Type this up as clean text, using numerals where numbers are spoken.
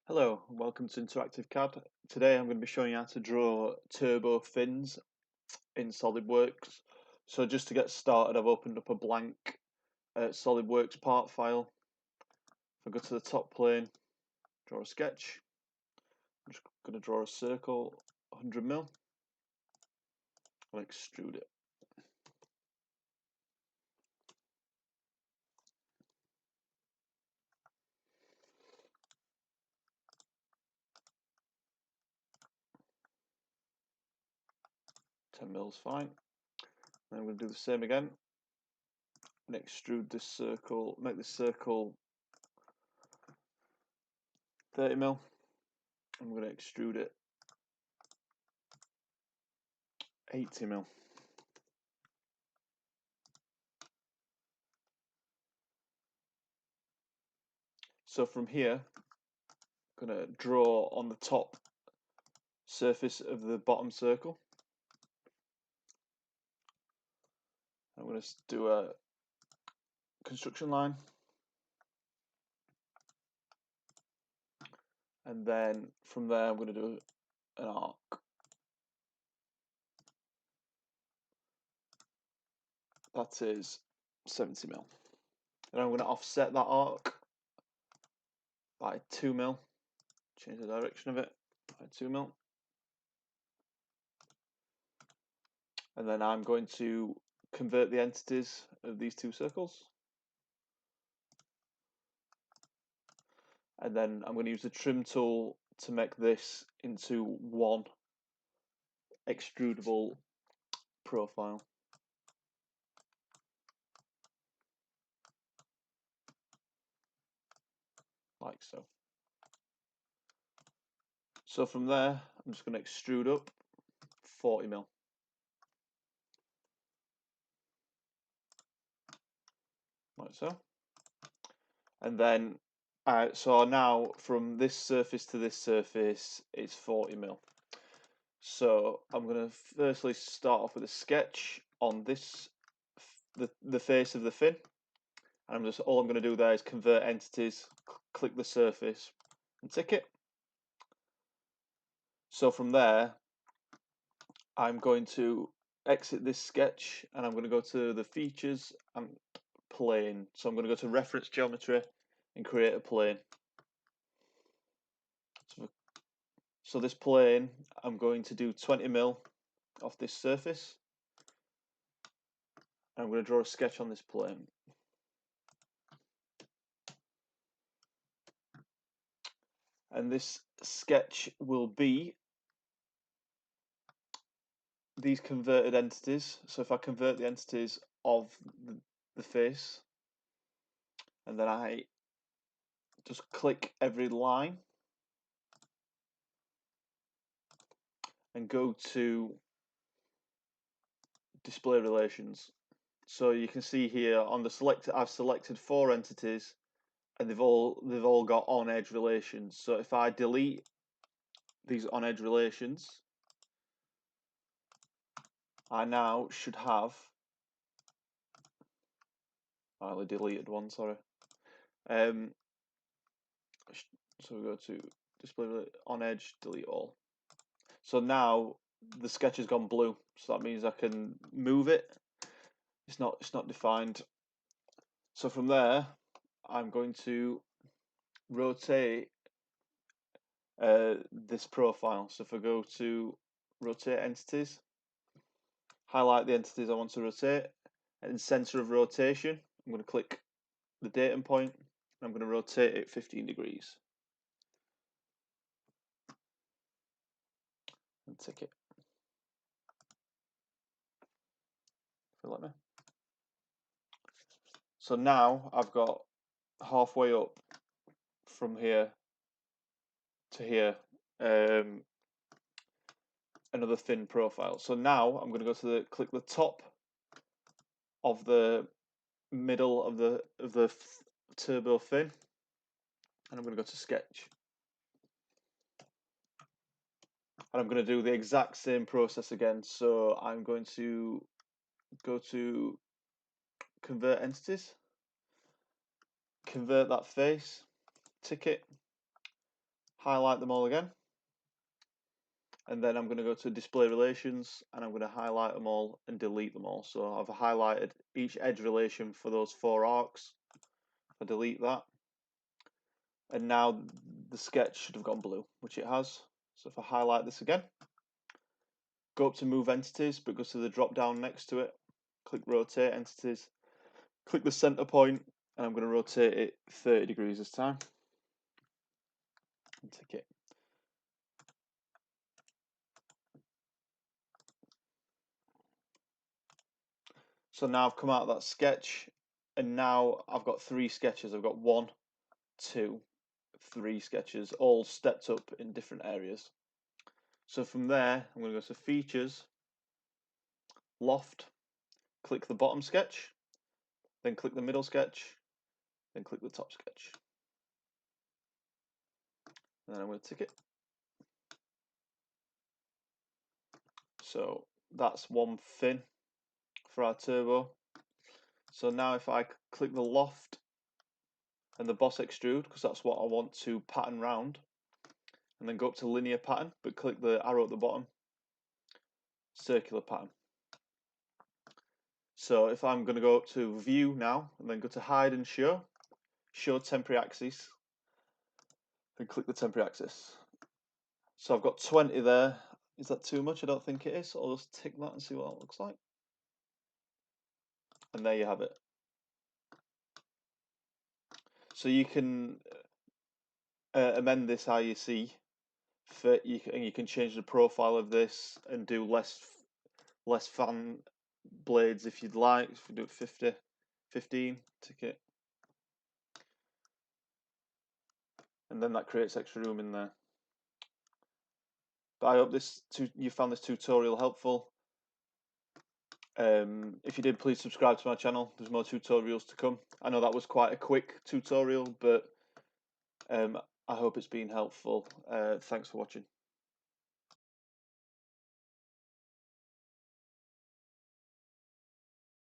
Hello, welcome to Interactive CAD. Today I'm going to be showing you how to draw turbo fins in SolidWorks. So just to get started, I've opened up a blank SolidWorks part file. If I go to the top plane, draw a sketch. I'm just going to draw a circle, 100mm, and extrude it. $10mm fine. Then I'm going to do the same again and extrude this circle, make this circle 30mm. I'm going to extrude it 80mm. So from here, I'm going to draw on the top surface of the bottom circle. I'm going to do a construction line, and then from there I'm going to do an arc. That is 70mm. And I'm going to offset that arc by 2mm, change the direction of it by 2mm. And then I'm going to convert the entities of these two circles. And then I'm going to use the trim tool to make this into one extrudable profile. Like so. So from there, I'm just going to extrude up 40mm. Like so. And then, so now from this surface to this surface, it's 40mm. So I'm going to firstly start off with a sketch on this, the face of the fin. And all I'm going to do there is convert entities, click the surface, and tick it. So from there, I'm going to exit this sketch, and I'm going to go to the features and plane. So I'm going to go to reference geometry and create a plane. So this plane, I'm going to do 20mm off this surface. I'm going to draw a sketch on this plane. And this sketch will be these converted entities. So if I convert the entities of the face, and then I just click every line and go to display relations. So you can see here on the select, I've selected 4 entities, and they've all got on edge relations. So if I delete these on edge relations, I now should have, I only deleted one, sorry. So we go to display on edge, delete all. So now the sketch has gone blue. So that means I can move it. It's not defined. So from there, I'm going to rotate this profile. So if I go to rotate entities, highlight the entities I want to rotate, and in center of rotation, I'm going to click the datum point. I'm going to rotate it 15 degrees and tick it. Let me. So now I've got halfway up from here to here another thin profile. So now I'm going to go to click the top of the middle of the turbo fin, and I'm going to go to sketch, and I'm going to do the exact same process again. So I'm going to go to convert entities, convert that face, tick it, highlight them all again, and then I'm going to go to display relations and I'm going to highlight them all and delete them all. So I've highlighted each edge relation for those 4 arcs. I delete that, and now the sketch should have gone blue, which it has. So if I highlight this again, go up to move entities, but go to the drop down next to it, click rotate entities, click the center point, and I'm going to rotate it 30 degrees this time and tick it. So now I've come out of that sketch, and now I've got 3 sketches. I've got 1, 2, 3 sketches, all stepped up in different areas. So from there, I'm going to go to features, loft, click the bottom sketch, then click the middle sketch, then click the top sketch. And then I'm going to tick it. So that's one fin for our turbo. So now if I click the loft and the boss extrude, because that's what I want to pattern round, and then go up to linear pattern, but click the arrow at the bottom, circular pattern. So if I'm going to go up to view now, and then go to hide and show temporary axis, then click the temporary axis. So I've got 20 there. Is that too much? I don't think it is. So I'll just tick that and see what that looks like. And there you have it. So you can amend this how you see fit. You can change the profile of this and do less fan blades if you'd like. If you do it 50, 15, tick it. And then that creates extra room in there. But I hope you found this tutorial helpful. If you did, please subscribe to my channel. There's more tutorials to come. I know that was quite a quick tutorial, but I hope it's been helpful. Thanks for watching.